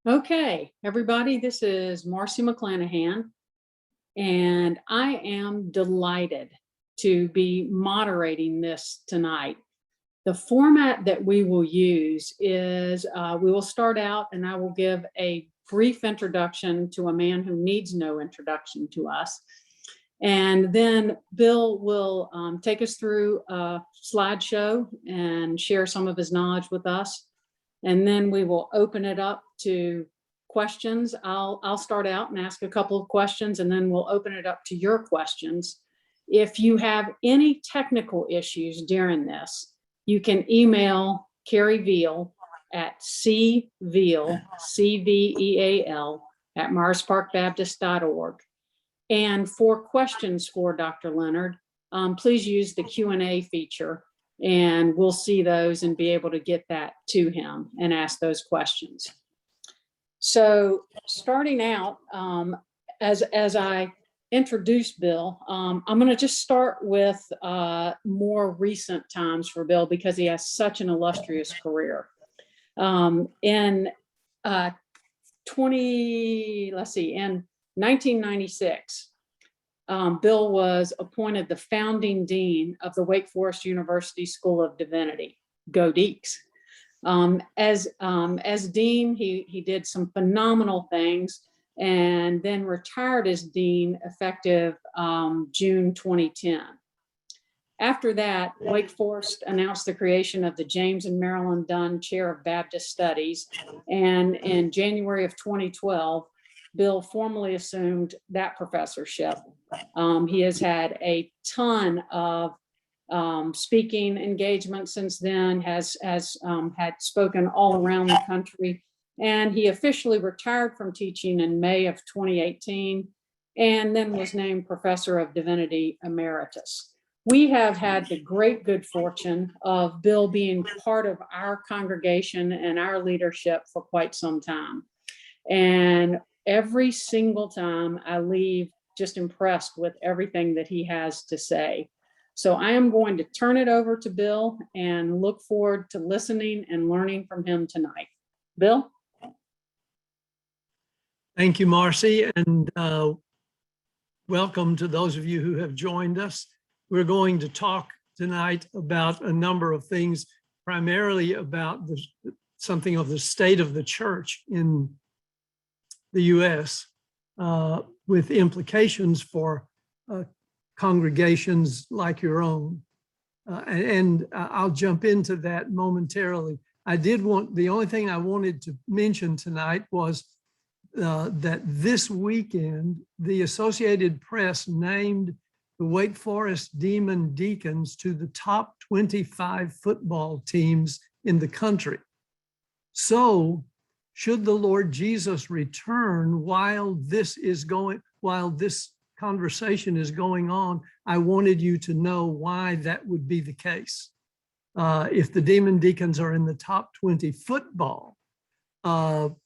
Okay, everybody, this is Marcy McClanahan, and I am delighted to be moderating this tonight. The format that we will use is we will start out and I will give a brief introduction to a man who needs no introduction to us. And then Bill will take us through a slideshow and share some of his knowledge with us. And then we will open it up to questions. I'll start out and ask a couple of questions, and then we'll open it up to your questions. If you have any technical issues during this, you can email Carrie Veal at cveal, C-V-E-A-L, at marsparkbaptist.org. And for questions for Dr. Leonard, please use the Q&A feature, and we'll see those and be able to get that to him and ask those questions. So starting out, as I introduce Bill, I'm going to just start with more recent times for Bill because he has such an illustrious career. In 1996, Bill was appointed the founding dean of the Wake Forest University School of Divinity. Go Deeks. As dean, he did some phenomenal things and then retired as dean effective June 2010. After that, Wake Forest announced the creation of the James and Marilyn Dunn Chair of Baptist Studies, and in January of 2012, Bill formally assumed that professorship. He has had a ton of speaking engagements since then, has had spoken all around the country, and he officially retired from teaching in May of 2018, and then was named Professor of Divinity Emeritus. We have had the great good fortune of Bill being part of our congregation and our leadership for quite some time. And every single time I leave just impressed with everything that he has to say. So I am going to turn it over to Bill and look forward to listening and learning from him tonight. Bill? Thank you, Marcy, and welcome to those of you who have joined us. We're going to talk tonight about a number of things, primarily about something of the state of the church in the U.S. With implications for congregations like your own. And I'll jump into that momentarily. The only thing I wanted to mention tonight was that this weekend, the Associated Press named the Wake Forest Demon Deacons to the top 25 football teams in the country. So, should the Lord Jesus return while this conversation is going on, I wanted you to know why that would be the case. If the Demon Deacons are in the top 20 football, the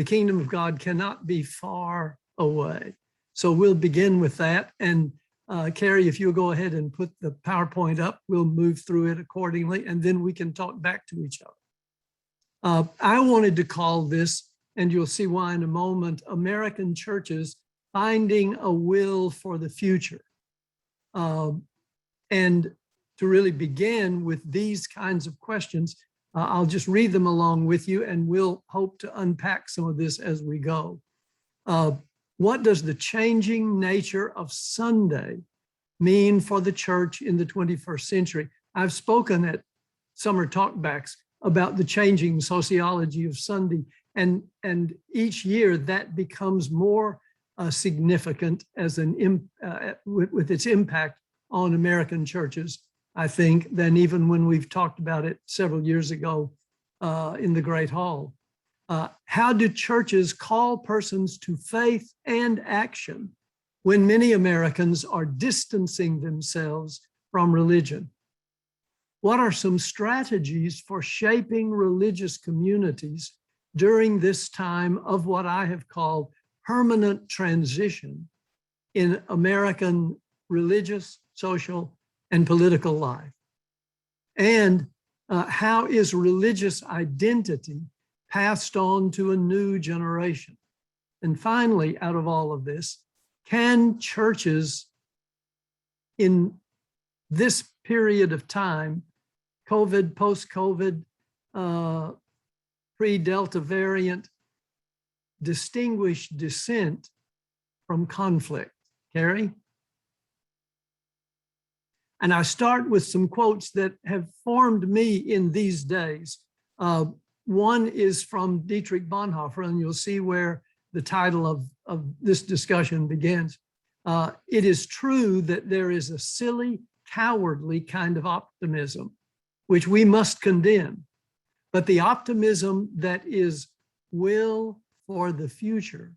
kingdom of God cannot be far away. So we'll begin with that. And Carrie, if you'll go ahead and put the PowerPoint up, we'll move through it accordingly, and then we can talk back to each other. I wanted to call this, and you'll see why in a moment, American Churches Finding a Will for the Future. And to really begin with these kinds of questions, I'll just read them along with you, and we'll hope to unpack some of this as we go. What does the changing nature of Sunday mean for the church in the 21st century? I've spoken at summer talkbacks about the changing sociology of Sunday, and each year that becomes more significant as with its impact on American churches, I think, than even when we've talked about it several years ago in the Great Hall. How do churches call persons to faith and action when many Americans are distancing themselves from religion? What are some strategies for shaping religious communities during this time of what I have called permanent transition in American religious, social, and political life? And how is religious identity passed on to a new generation? And finally, out of all of this, can churches in this period of time, COVID, post-COVID, pre-Delta variant, distinguish dissent from conflict? Carrie? And I start with some quotes that have formed me in these days. One is from Dietrich Bonhoeffer, and you'll see where the title of this discussion begins. It is true that there is a silly, cowardly kind of optimism, which we must condemn. But the optimism that is will for the future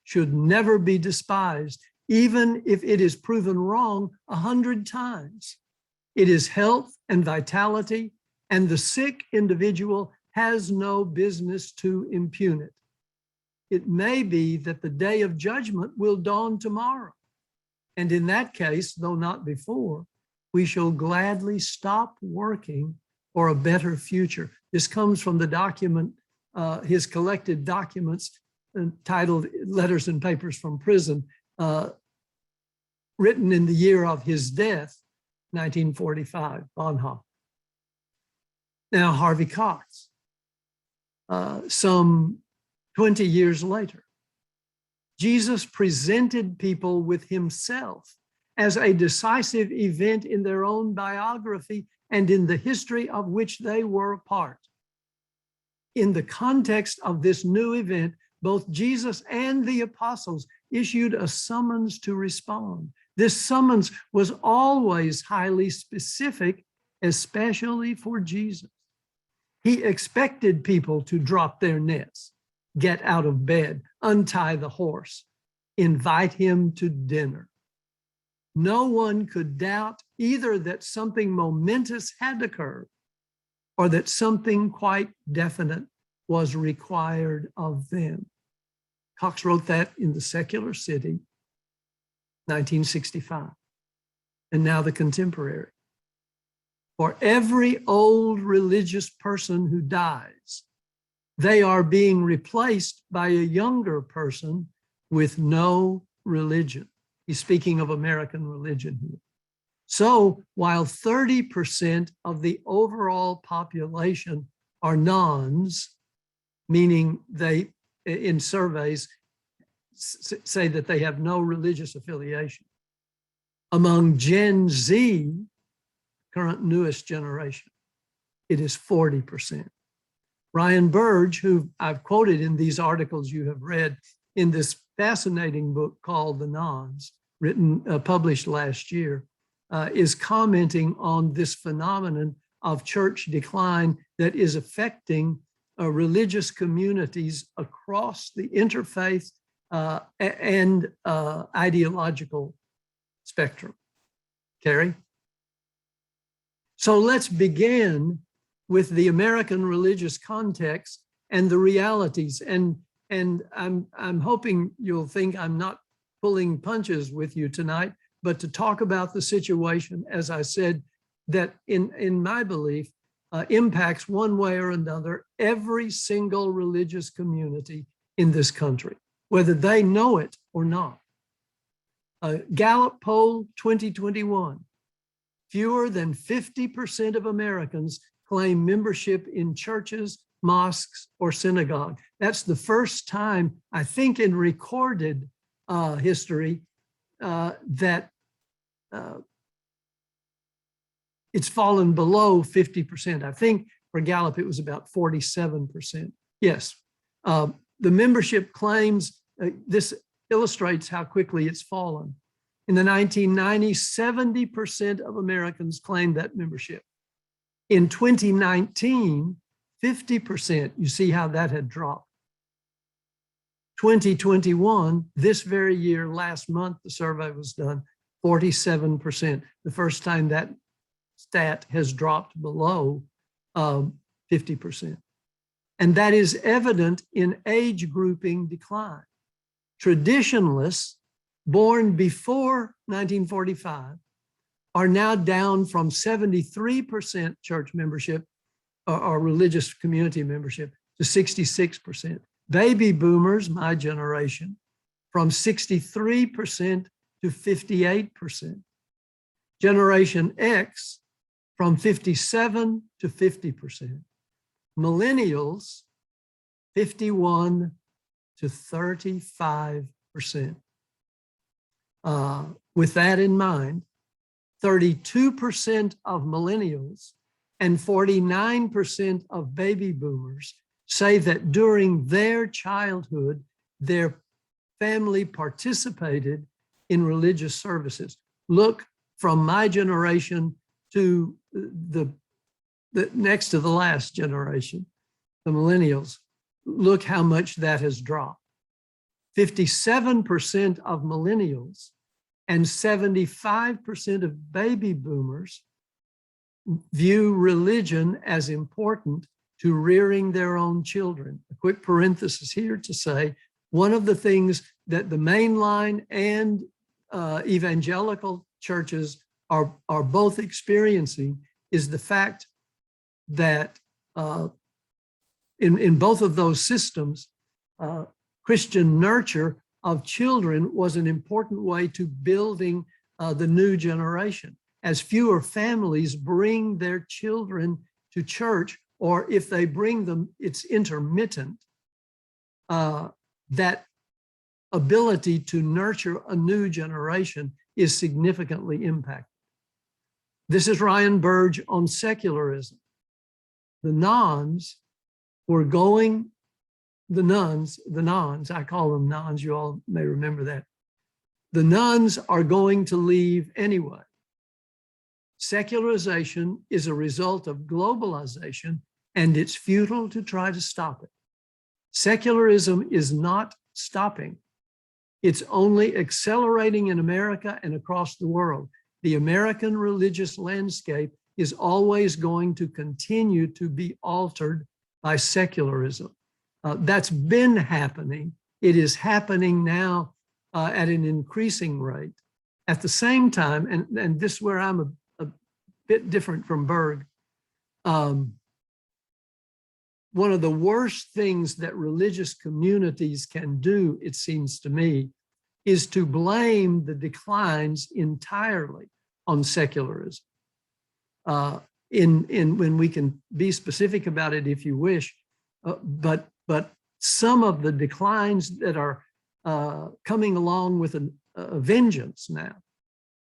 should never be despised, even if it is proven wrong 100 times. It is health and vitality, and the sick individual has no business to impugn it. It may be that the day of judgment will dawn tomorrow. And in that case, though not before, we shall gladly stop working for a better future. This comes from the document, his collected documents titled Letters and Papers from Prison, written in the year of his death, 1945, Bonhoeffer. Now, Harvey Cox, some 20 years later, Jesus presented people with himself as a decisive event in their own biography and in the history of which they were a part. In the context of this new event, both Jesus and the apostles issued a summons to respond. This summons was always highly specific, especially for Jesus. He expected people to drop their nets, get out of bed, untie the horse, invite him to dinner. No one could doubt either that something momentous had occurred or that something quite definite was required of them. Cox wrote that in The Secular City, 1965. And now the Contemporary. For every old religious person who dies, they are being replaced by a younger person with no religion. He's speaking of American religion here. So while 30% of the overall population are nones, meaning they, in surveys, say that they have no religious affiliation, among Gen Z, current newest generation, it is 40%. Ryan Burge, who I've quoted in these articles you have read in this fascinating book called The Nones, published last year, is commenting on this phenomenon of church decline that is affecting religious communities across the interfaith and ideological spectrum. Carrie? So let's begin with the American religious context and the realities. And I'm hoping you'll think I'm not pulling punches with you tonight, but to talk about the situation, as I said, that in my belief, impacts one way or another every single religious community in this country, whether they know it or not. Gallup poll 2021, fewer than 50% of Americans claim membership in churches, mosques, or synagogue. That's the first time, I think, in recorded history that it's fallen below 50%. I think for Gallup, it was about 47%. Yes, the membership claims, this illustrates how quickly it's fallen. In the 1990s, 70% of Americans claimed that membership. In 2019, 50%, you see how that had dropped. 2021, this very year, last month, the survey was done, 47%, the first time that stat has dropped below 50%. And that is evident in age grouping decline. Traditionalists born before 1945 are now down from 73% church membership or religious community membership to 66%. Baby boomers, my generation, from 63% to 58%. Generation X, from 57 to 50%. Millennials, 51 to 35%. With that in mind, 32% of millennials and 49% of baby boomers say that during their childhood, their family participated in religious services. Look from my generation to the next to the last generation, the millennials. Look how much that has dropped. 57% of millennials and 75% of baby boomers view religion as important to rearing their own children. A quick parenthesis here to say, one of the things that the mainline and evangelical churches are both experiencing is the fact that in both of those systems, Christian nurture of children was an important way to building the new generation. As fewer families bring their children to church, or if they bring them, it's intermittent, that ability to nurture a new generation is significantly impacted. This is Ryan Burge on secularism. The nuns, I call them nuns, you all may remember that. The nuns are going to leave anyway. Secularization is a result of globalization, and it's futile to try to stop it. Secularism is not stopping. It's only accelerating in America and across the world. The American religious landscape is always going to continue to be altered by secularism. That's been happening. It is happening now at an increasing rate. At the same time, and this is where I'm a bit different from Berg, one of the worst things that religious communities can do, it seems to me, is to blame the declines entirely on secularism. When we can be specific about it if you wish, but some of the declines that are coming along with a vengeance now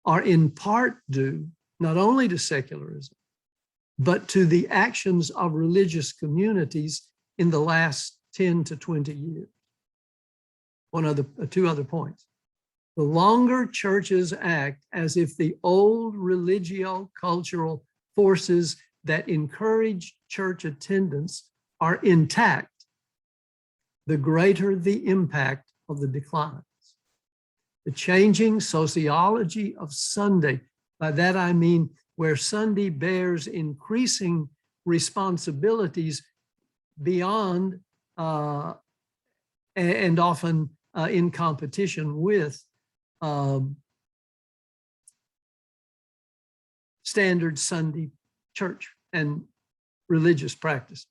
are in part due not only to secularism, but to the actions of religious communities in the last 10 to 20 years. Two other points. The longer churches act as if the old religio-cultural forces that encourage church attendance are intact, the greater the impact of the declines. The changing sociology of Sunday, by that I mean where Sunday bears increasing responsibilities beyond and often in competition with standard Sunday church and religious practice.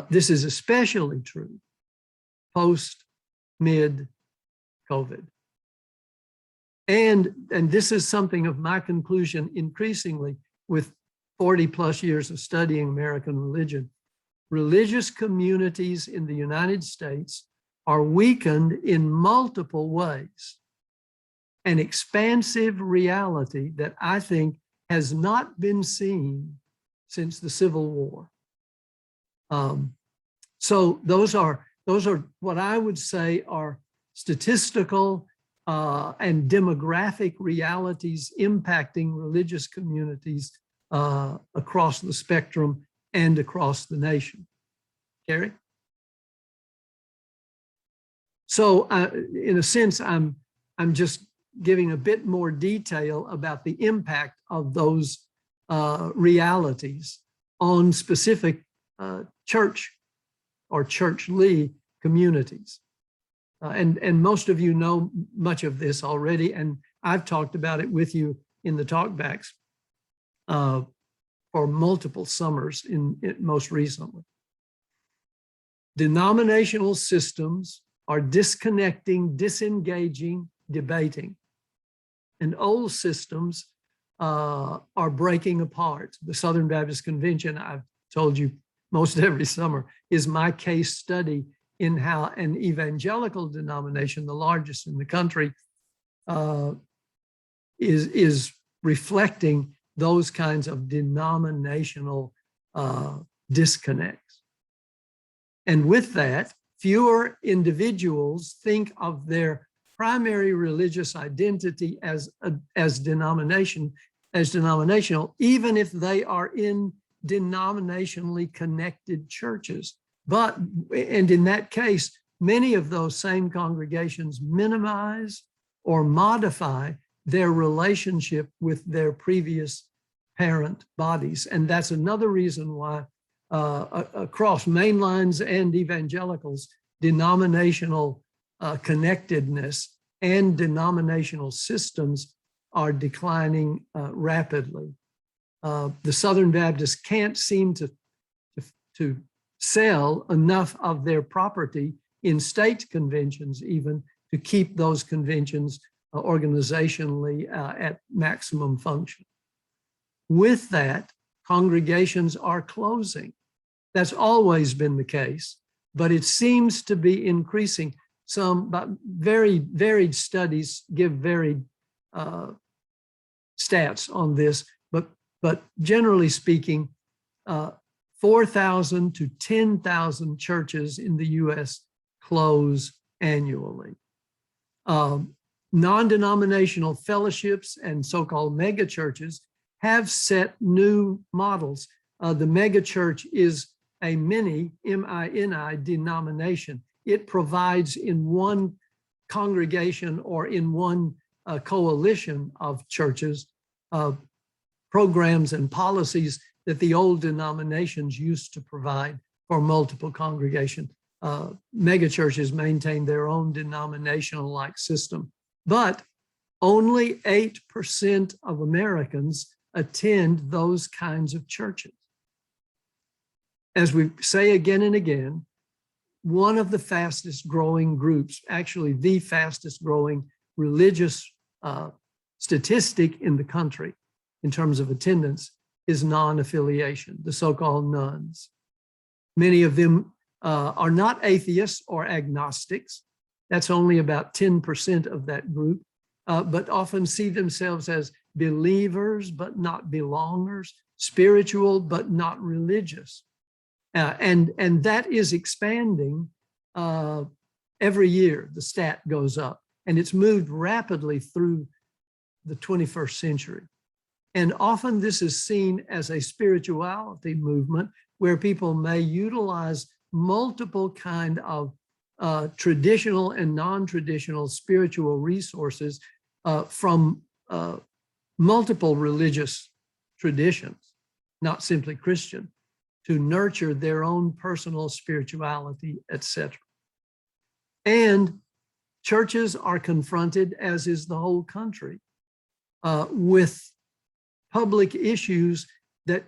This is especially true post-mid-COVID. And this is something of my conclusion increasingly with 40 plus years of studying American religion. Religious communities in the United States are weakened in multiple ways. An expansive reality that I think has not been seen since the Civil War. So those are what I would say are statistical and demographic realities impacting religious communities across the spectrum and across the nation. Carrie? So in a sense, I'm just giving a bit more detail about the impact of those realities on specific church or churchly communities. And most of you know much of this already, and I've talked about it with you in the talkbacks for multiple summers most recently. Denominational systems are disconnecting, disengaging, debating. And old systems are breaking apart. The Southern Baptist Convention, I've told you most every summer, is my case study in how an evangelical denomination, the largest in the country, is reflecting those kinds of denominational disconnects. And with that, fewer individuals think of their primary religious identity as denominational, even if they are in denominationally connected churches. And in that case, many of those same congregations minimize or modify their relationship with their previous parent bodies. And that's another reason why across mainlines and evangelicals, denominational connectedness and denominational systems are declining rapidly. The Southern Baptists can't seem to sell enough of their property in state conventions even to keep those conventions organizationally at maximum function. With that, congregations are closing. That's always been the case, but it seems to be increasing. Some very varied studies give varied stats on this, but generally speaking, 4,000 to 10,000 churches in the US close annually. Non-denominational fellowships and so-called mega churches have set new models. The mega church is a mini, M-I-N-I, denomination. It provides in one congregation or in one coalition of churches programs and policies that the old denominations used to provide for multiple congregations. Mega churches maintain their own denominational-like system, but only 8% of Americans attend those kinds of churches. As we say again and again, one of the fastest growing groups, actually the fastest growing religious statistic in the country in terms of attendance, is non-affiliation, the so-called nuns. Many of them are not atheists or agnostics. That's only about 10% of that group, but often see themselves as believers but not belongers, spiritual but not religious. And that is expanding every year. The stat goes up, and it's moved rapidly through the 21st century. And often this is seen as a spirituality movement where people may utilize multiple kind of traditional and non-traditional spiritual resources from multiple religious traditions, not simply Christian, to nurture their own personal spirituality, etc. And churches are confronted, as is the whole country, with public issues that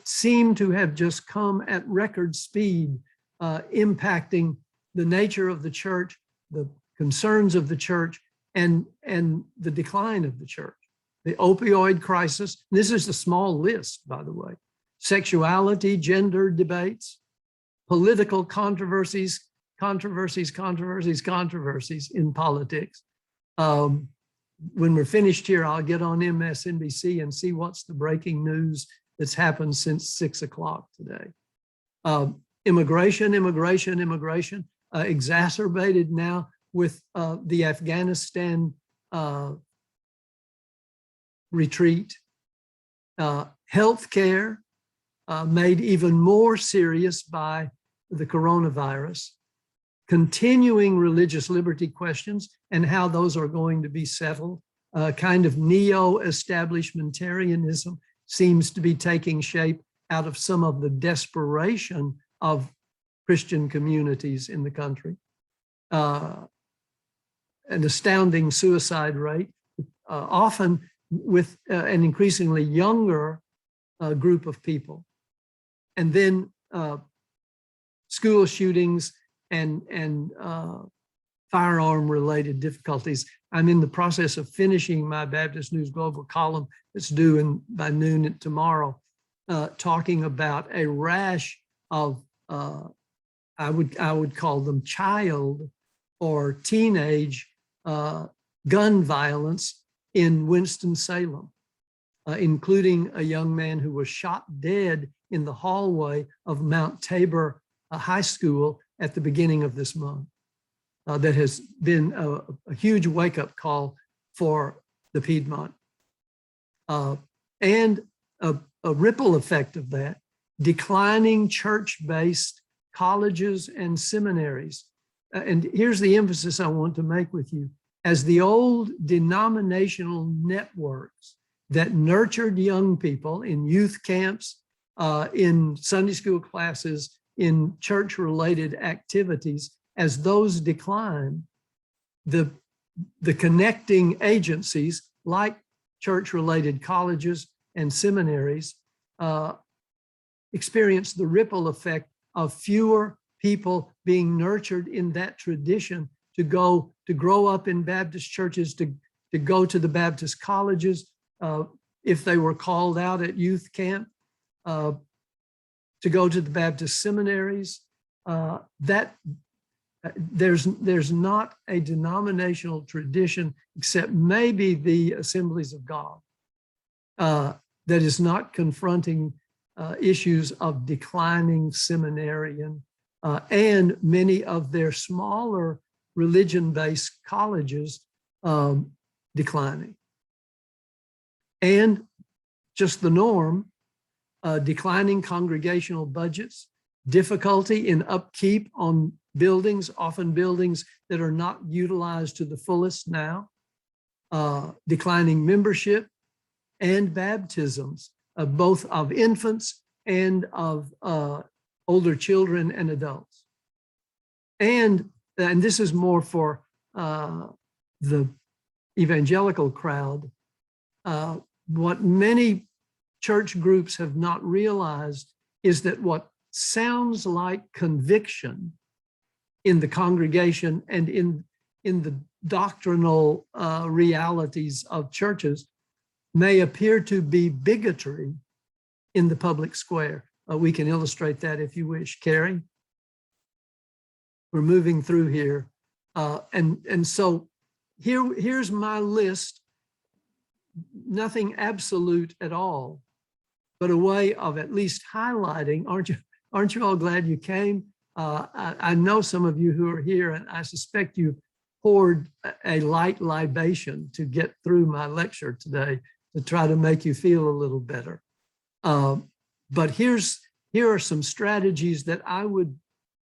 seem to have just come at record speed, impacting the nature of the church, the concerns of the church, and the decline of the church. The opioid crisis, this is a small list, by the way, sexuality, gender debates, political controversies in politics. When we're finished here, I'll get on MSNBC and see what's the breaking news that's happened since 6 o'clock today. Immigration, exacerbated now with the Afghanistan retreat. Healthcare, made even more serious by the coronavirus. Continuing religious liberty questions and how those are going to be settled. Kind of neo-establishmentarianism seems to be taking shape out of some of the desperation of Christian communities in the country. An astounding suicide rate, often with an increasingly younger group of people. And then school shootings and firearm-related difficulties. I'm in the process of finishing my Baptist News Global column that's due by noon tomorrow, talking about a rash of, I would call them child or teenage gun violence in Winston-Salem, including a young man who was shot dead in the hallway of Mount Tabor High School at the beginning of this month. That has been a huge wake-up call for the Piedmont. And a ripple effect of that, declining church-based colleges and seminaries. And here's the emphasis I want to make with you. As the old denominational networks that nurtured young people in youth camps, in Sunday school classes, in church-related activities, as those decline, the connecting agencies like church-related colleges and seminaries experience the ripple effect of fewer people being nurtured in that tradition to grow up in Baptist churches, to go to the Baptist colleges, if they were called out at youth camp, to go to the Baptist seminaries. There's not a denominational tradition, except maybe the Assemblies of God, that is not confronting issues of declining seminarian and many of their smaller religion-based colleges declining. And just the norm, declining congregational budgets, difficulty in upkeep on buildings, often buildings that are not utilized to the fullest now, declining membership and baptisms, both of infants and of older children and adults. And this is more for the evangelical crowd. What many church groups have not realized is that what sounds like conviction in the congregation and in the doctrinal realities of churches may appear to be bigotry in the public square. We can illustrate that if you wish. Carrie? We're moving through here. And so here's my list, nothing absolute at all, but a way of at least highlighting. Aren't you all glad you came? I know some of you who are here, and I suspect you poured a light libation to get through my lecture today to try to make you feel a little better. But here are some strategies that I would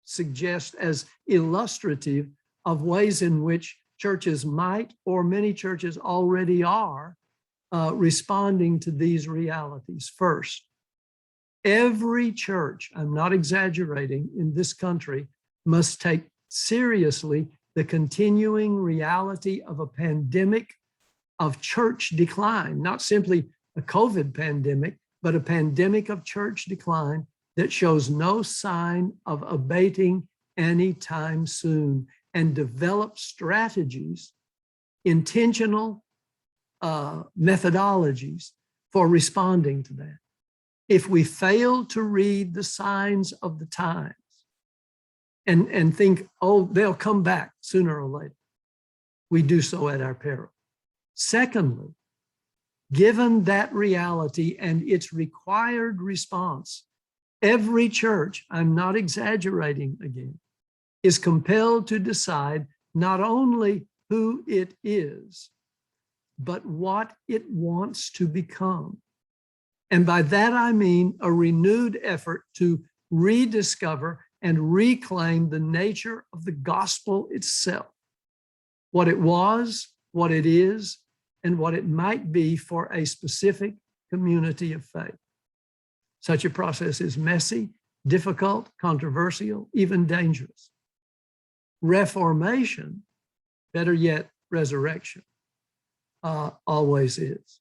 suggest as illustrative of ways in which churches might, or many churches already are, responding to these realities. First, every church, I'm not exaggerating, in this country must take seriously the continuing reality of a pandemic of church decline, not simply a COVID pandemic, but a pandemic of church decline that shows no sign of abating anytime soon, and develop strategies, intentional methodologies for responding to that. If we fail to read the signs of the times and think, oh, they'll come back sooner or later, we do so at our peril. Secondly, given that reality and its required response, every church, I'm not exaggerating again, is compelled to decide not only who it is, but what it wants to become. And by that, I mean a renewed effort to rediscover and reclaim the nature of the gospel itself, what it was, what it is, and what it might be for a specific community of faith. Such a process is messy, difficult, controversial, even dangerous. Reformation, better yet, resurrection, always is.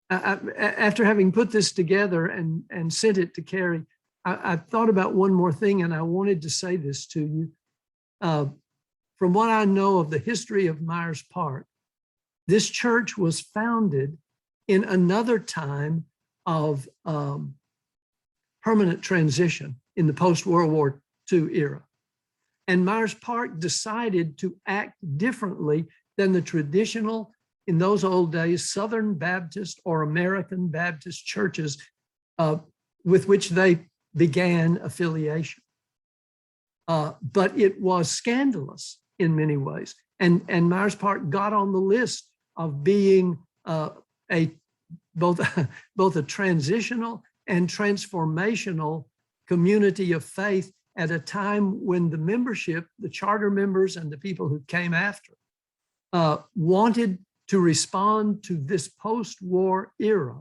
After having put this together and sent it to Carrie, I thought about one more thing, and I wanted to say this to you. From what I know of the history of Myers Park, this church was founded in another time of permanent transition in the post-World War II era. And Myers Park decided to act differently than the traditional, in those old days, Southern Baptist or American Baptist churches with which they began affiliation. But it was scandalous in many ways. And Myers Park got on the list of being both a transitional and transformational community of faith at a time when the membership, the charter members and the people who came after, wanted to respond to this post-war era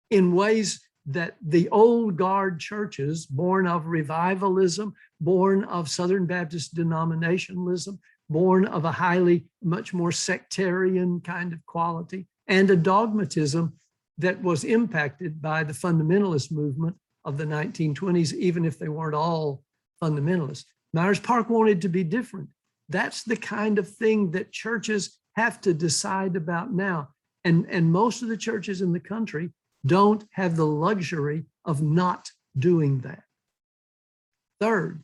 in ways that the old guard churches, born of revivalism, born of Southern Baptist denominationalism, born of a much more sectarian kind of quality, and a dogmatism that was impacted by the fundamentalist movement of the 1920s, even if they weren't all fundamentalists. Myers Park wanted to be different. That's the kind of thing that churches have to decide about now. And most of the churches in the country don't have the luxury of not doing that. Third,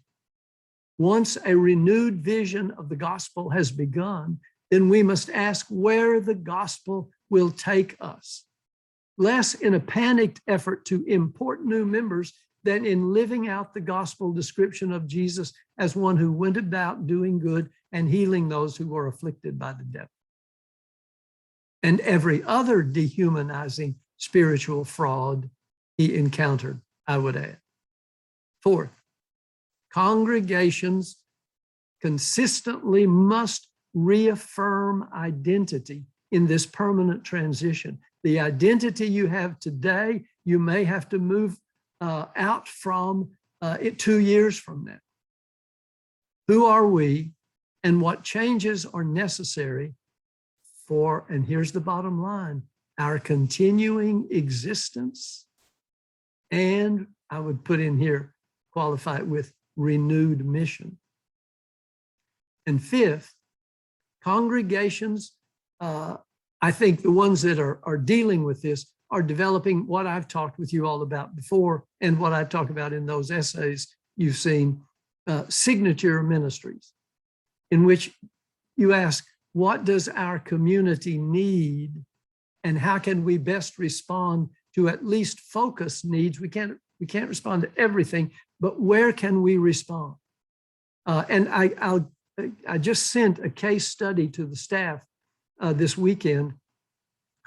once a renewed vision of the gospel has begun, then we must ask where the gospel will take us, less in a panicked effort to import new members than in living out the gospel description of Jesus as one who went about doing good and healing those who were afflicted by the devil. And every other dehumanizing spiritual fraud he encountered, I would add. Fourth, congregations consistently must reaffirm identity in this permanent transition. The identity you have today, you may have to move out from it 2 years from now. Who are we and what changes are necessary for, and here's the bottom line, our continuing existence, and I would put in here, qualify it with renewed mission. And fifth, congregations, I think the ones that are dealing with this are developing what I've talked with you all about before and what I've talked about in those essays you've seen, signature ministries, in which you ask, what does our community need and how can we best respond to at least focus needs? We can't respond to everything, but where can we respond? And I just sent a case study to the staff this weekend.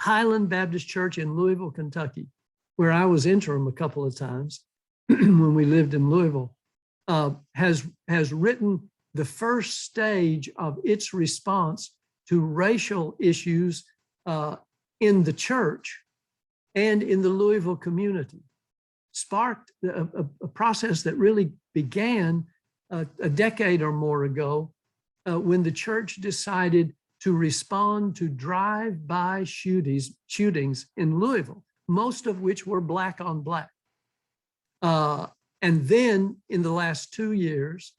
Highland Baptist Church in Louisville, Kentucky, where I was interim a couple of times when we lived in Louisville, has written the first stage of its response to racial issues in the church and in the Louisville community, sparked a process that really began a decade or more ago when the church decided to respond to drive-by shootings in Louisville, most of which were Black on Black. And then in the last 2 years,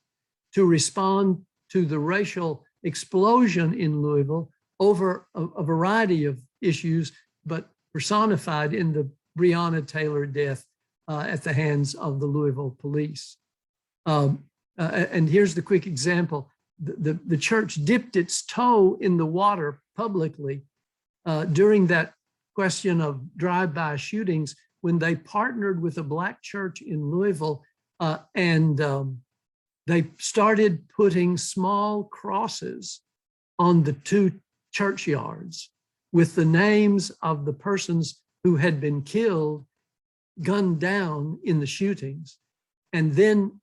to respond to the racial explosion in Louisville over a variety of issues, but personified in the Breonna Taylor death at the hands of the Louisville police. And here's the quick example. The church dipped its toe in the water publicly during that question of drive-by shootings when they partnered with a Black church in Louisville and they started putting small crosses on the two churchyards with the names of the persons who had been killed, gunned down in the shootings. And then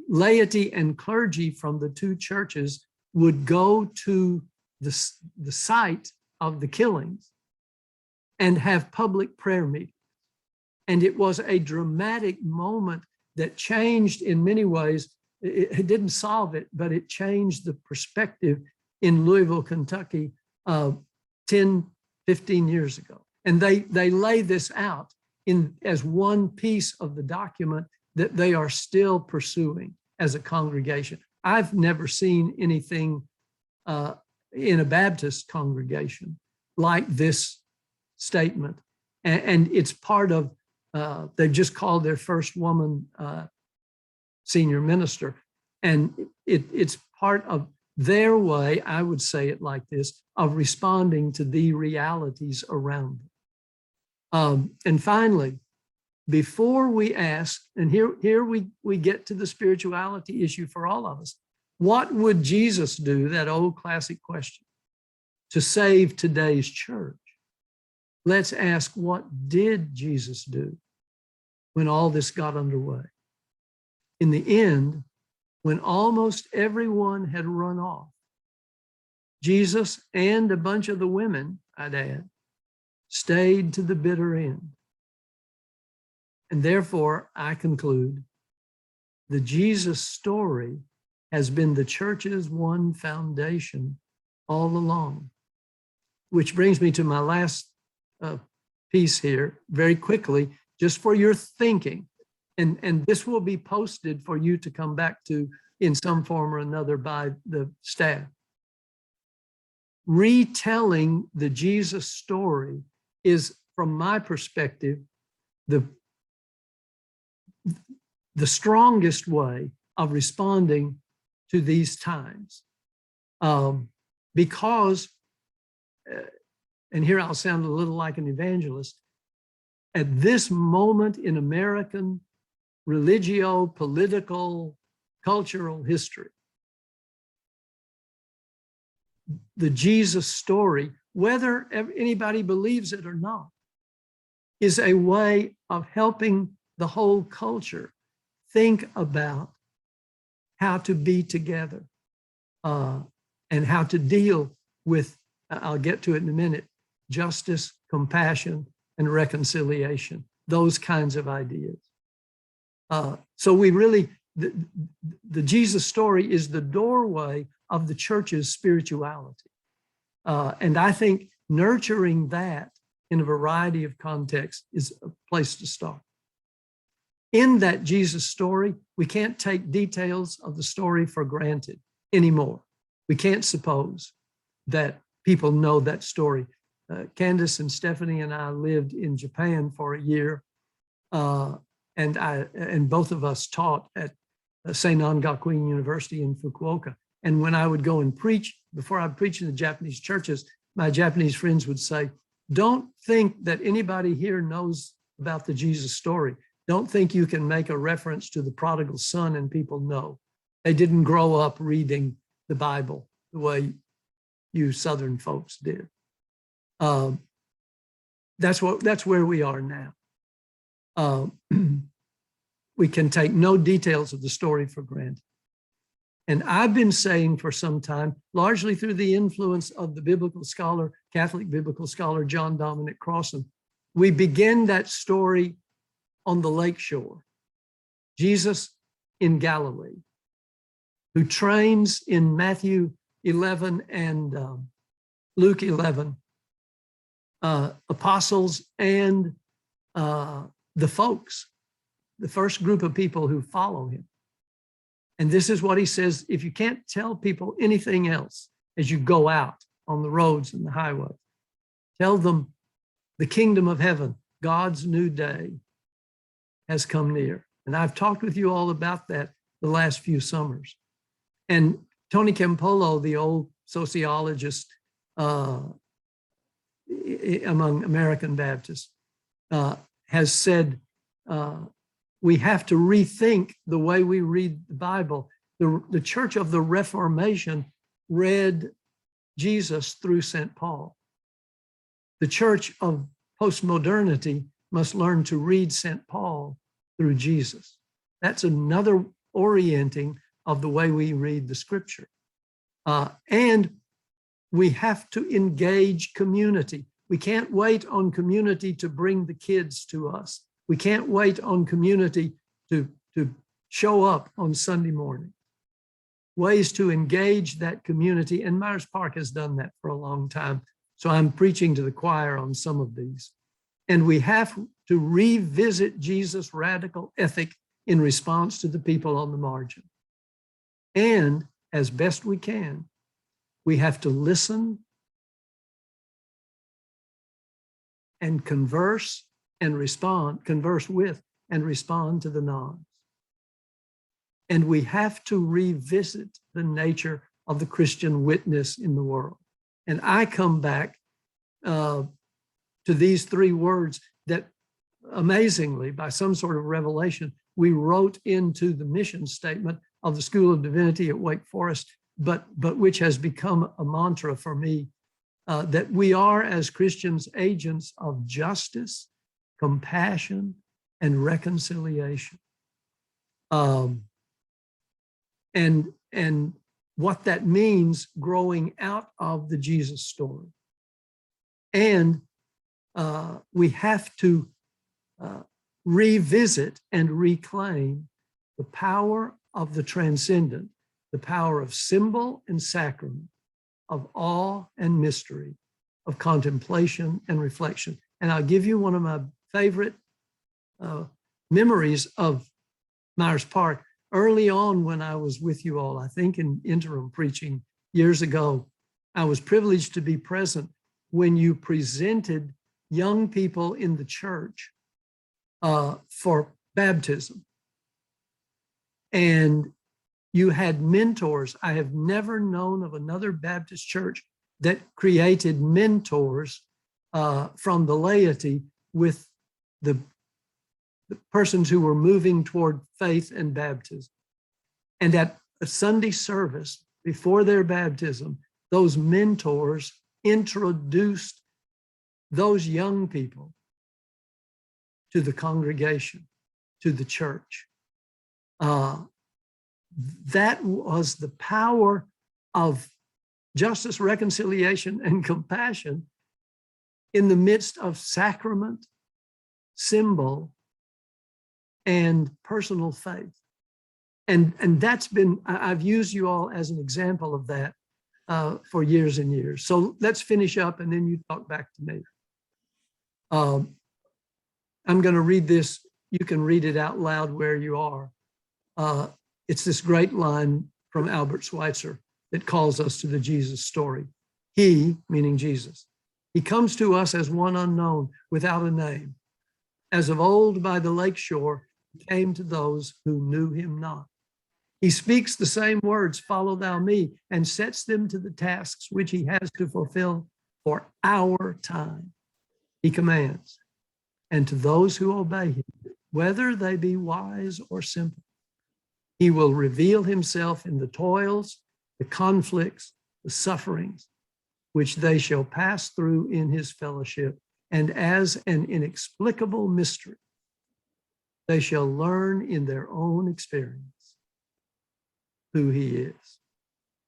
laity and clergy from the two churches would go to the site of the killings and have public prayer meetings. And it was a dramatic moment that changed in many ways. It didn't solve it, but it changed the perspective in Louisville, Kentucky 10, 15 years ago. And they lay this out as one piece of the document that they are still pursuing as a congregation. I've never seen anything in a Baptist congregation like this statement. And it's part of, they've just called their first woman senior minister. And it's part of their way, I would say it like this, of responding to the realities around them. And finally, before we ask, and here we get to the spirituality issue for all of us, what would Jesus do, that old classic question, to save today's church? Let's ask, what did Jesus do when all this got underway? In the end, when almost everyone had run off, Jesus and a bunch of the women, I'd add, stayed to the bitter end. And therefore, I conclude, the Jesus story has been the church's one foundation all along. Which brings me to my last piece here, very quickly, just for your thinking. And this will be posted for you to come back to in some form or another by the staff. Retelling the Jesus story is, from my perspective, the strongest way of responding to these times. Because, and here I'll sound a little like an evangelist, at this moment in American religio, political, cultural history, the Jesus story, whether anybody believes it or not, is a way of helping the whole culture think about how to be together and how to deal with, I'll get to it in a minute, justice, compassion, and reconciliation, those kinds of ideas. So we really, the Jesus story is the doorway of the church's spirituality. And I think nurturing that in a variety of contexts is a place to start. In that Jesus story, we can't take details of the story for granted anymore. We can't suppose that people know that story. Candace and Stephanie and I lived in Japan for a year, and both of us taught at Seinan Gakuin University in Fukuoka. And when I would go and preach, before I preach in the Japanese churches, my Japanese friends would say, don't think that anybody here knows about the Jesus story. Don't think you can make a reference to the prodigal son and people know. They didn't grow up reading the Bible the way you Southern folks did. That's where we are now. We can take no details of the story for granted. And I've been saying for some time, largely through the influence of the biblical scholar, Catholic biblical scholar, John Dominic Crossan, we begin that story on the lakeshore. Jesus in Galilee, who trains in Matthew 11 and Luke 11, apostles and the folks, the first group of people who follow him. And this is what he says: if you can't tell people anything else as you go out on the roads and the highways, tell them the kingdom of heaven, God's new day, has come near. And I've talked with you all about that the last few summers. And Tony Campolo, the old sociologist among American Baptists, has said, we have to rethink the way we read the Bible. The Church of the Reformation read Jesus through St. Paul. The Church of postmodernity must learn to read St. Paul through Jesus. That's another orienting of the way we read the scripture. And we have to engage community. We can't wait on community to bring the kids to us. We can't wait on community to show up on Sunday morning. Ways to engage that community, and Myers Park has done that for a long time. So I'm preaching to the choir on some of these. And we have to revisit Jesus' radical ethic in response to the people on the margin. And as best we can, we have to listen and converse with and respond to the nods. And we have to revisit the nature of the Christian witness in the world. And I come back to these three words that amazingly, by some sort of revelation, we wrote into the mission statement of the School of Divinity at Wake Forest, but which has become a mantra for me, that we are as Christians agents of justice, compassion, and reconciliation. And what that means growing out of the Jesus story. And we have to revisit and reclaim the power of the transcendent, the power of symbol and sacrament, of awe and mystery, of contemplation and reflection. And I'll give you one of my favorite memories of Myers Park. Early on when I was with you all, I think in interim preaching years ago, I was privileged to be present when you presented young people in the church for baptism. And you had mentors. I have never known of another Baptist church that created mentors from the laity with the persons who were moving toward faith and baptism. And at a Sunday service before their baptism, those mentors introduced those young people to the congregation, to the church. That was the power of justice, reconciliation, and compassion in the midst of sacrament, symbol, and personal faith. And that's been, I've used you all as an example of that for years and years. So let's finish up and then you talk back to me. I'm going to read this. You can read it out loud where you are. It's this great line from Albert Schweitzer that calls us to the Jesus story. He, meaning Jesus, he comes to us as one unknown, without a name. As of old by the lake shore, he came to those who knew him not. He speaks the same words, follow thou me, and sets them to the tasks which he has to fulfill for our time. He commands, and to those who obey him, whether they be wise or simple, he will reveal himself in the toils, the conflicts, the sufferings, which they shall pass through in his fellowship, and as an inexplicable mystery, they shall learn in their own experience who he is.